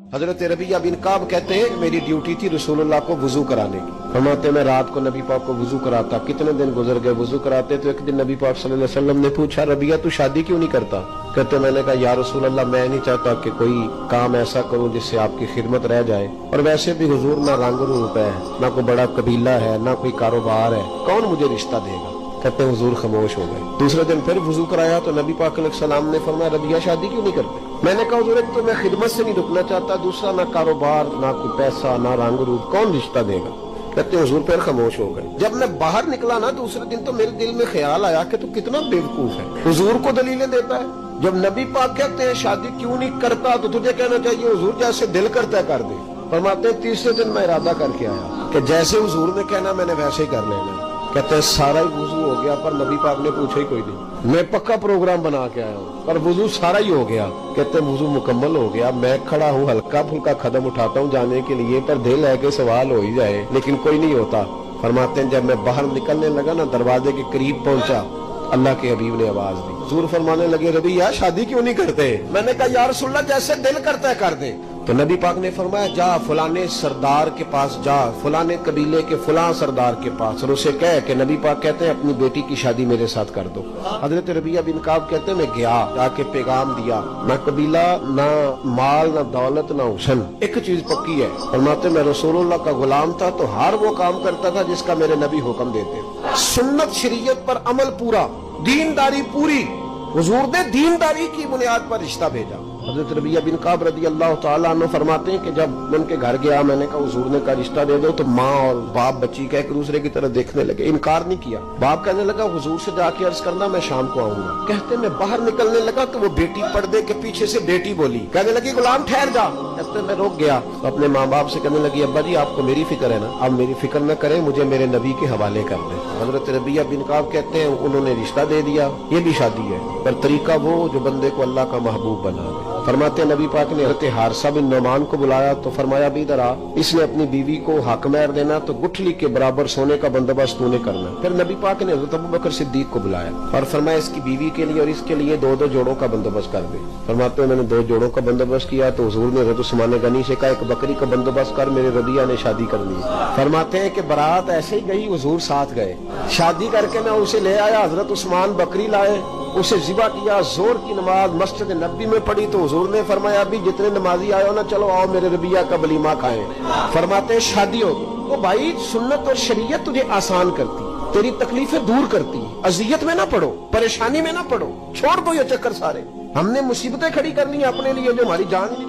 हजरत रबिया बिन काब कहते हैं मेरी ड्यूटी थी रसूलुल्लाह को वुजू कराने की। फरमाते मैं रात को नबी पाक को वुजू कराता, कितने दिन गुजर गए वुजू कराते, तो एक दिन नबी पाक सल्लल्लाहु अलैहि वसल्लम ने पूछा रबिया तू शादी क्यों नहीं करता? कहते मैंने कहा या रसूलल्लाह मैं नहीं चाहता कि कोई काम ऐसा करूं जिससे आपकी खिदमत रह जाए, और वैसे भी हुजूर ना रंग रूप है, ना कोई बड़ा कबीला है, ना कोई कारोबार है, कौन मुझे रिश्ता देगा? कहते हुजूर खामोश हो गए। दूसरे दिन फिर वुजू कराया तो नबी पाक अलैहिस्सलाम ने फरमाया रबिया शादी क्यों नहीं करते? मैंने कहा हुजूर एक तो मैं खिदमत से नहीं रुकना चाहता, दूसरा ना कारोबार, ना कोई पैसा, ना रंग रूप, कौन रिश्ता देगा? कहते हुजूर फिर खामोश हो गए। जब मैं बाहर निकला ना दूसरे दिन तो मेरे दिल में ख्याल आया कि तू कितना बेवकूफ है, हुजूर को दलीलें देता है। जब नबी पाक कहते हैं शादी क्यों नहीं करता तो तुझे कहना चाहिए हुजूर जैसे दिल करता है कर दे। फरमाते हैं तीसरे दिन मैं इरादा करके आया कि जैसे हुजूर ने कहना मैंने वैसे ही कर लेना। कहते हैं सारा ही वुजू हो गया पर नबी पाक ने पूछा ही कोई नहीं। मैं पक्का प्रोग्राम बना के आया हूँ पर वुजू सारा ही हो गया। कहते हैं वुजू मुकम्मल हो गया, मैं खड़ा हूँ हल्का फुल्का कदम उठाता हूँ जाने के लिए, पर दिल है कि सवाल हो ही जाए लेकिन कोई नहीं होता। फरमाते हैं जब मैं बाहर निकलने लगा ना दरवाजे के करीब पहुंचा, अल्लाह के हबीब ने आवाज दी। हुजूर फरमाने लगे रबिया शादी क्यों नहीं करते? मैंने कहा या रसूलल्लाह जैसे दिल करता है कर दे। तो नबी पाक ने फरमाया जा फलाने सरदार के पास जा, फलाने कबीले के फलां सरदार के पास, और उसे कह कि नबी पाक कहते हैं अपनी बेटी की शादी मेरे साथ कर दो। हजरत रबिया बिन काब कहते हैं मैं गया, जाके पैगाम दिया, ना कबीला, ना माल, ना दौलत, ना हुस्न, एक चीज पक्की है। फरमाते मैं रसूलुल्लाह का गुलाम था तो हर वो काम करता था जिसका मेरे नबी हुक्म देते। सुन्नत शरीयत पर अमल पूरा, दीनदारी पूरी। हुजूर ने दीनदारी की बुनियाद पर रिश्ता भेजा। हजरत रबिया बिन काब रदी अल्लाह तआला अन्हु फरमाते हैं कि जब मैं उनके घर गया मैंने कहा हुजूर ने कहा रिश्ता दे दो, तो माँ और बाप बच्ची का एक दूसरे की तरफ देखने लगे, इनकार नहीं किया। बाप कहने लगा हुजूर से जाके अर्ज करना मैं शाम को आऊंगा। कहते मैं बाहर निकलने लगा तो वो बेटी पर्दे के पीछे से बेटी बोली, कहने लगी गुलाम ठहर जा। कहते मैं रुक गया तो अपने माँ बाप से कहने लगी अब्बा जी आपको मेरी फिक्र है ना, अब मेरी फिक्र न करें, मुझे मेरे नबी के हवाले कर दे। हजरत रबिया बिन काब कहते हैं उन्होंने रिश्ता दे दिया। ये भी शादी है पर तरीका वो जो बंदे को अल्लाह का महबूब बना दे। फरमाते नबी पाक ने हज़रत हारिसा बिन नुमान को बुलाया तो फरमाया भी इधर आ, इसने अपनी बीवी को हक महर देना तो गुठली के बराबर सोने का बंदोबस्त तूने करना। फिर नबी पाक ने हज़रत अबू बकर सिद्दीक को बुलाया और फरमाया इसकी बीवी के लिए और इसके लिए दो दो जोड़ों का बंदोबस्त कर दे। फरमाते मैंने दो जोड़ों का बंदोबस्त किया तो हुजूर ने हज़रत उस्मान गनी से कहा एक बकरी का बंदोबस्त कर, मेरे रबिया ने शादी कर ली। फरमाते हैं कि बारात ऐसे ही गई, हुजूर साथ गए, शादी करके मैं उसे ले आया, हज़रत उस्मान बकरी लाए, उसे ज़िबा किया, जोर की नमाज मस्जिद नबी में पढ़ी तो हुजूर ने फरमाया अभी जितने नमाजी आए हो ना चलो आओ मेरे रबिया का वलीमा खाएं। फरमाते हैं शादी हो गई। तो भाई सुन्नत और शरीयत तुझे आसान करती, तेरी तकलीफें दूर करती, अजियत में ना पड़ो, परेशानी में ना पड़ो, छोड़ दो ये चक्कर सारे। हमने मुसीबतें खड़ी करनी है अपने लिए जो हमारी जान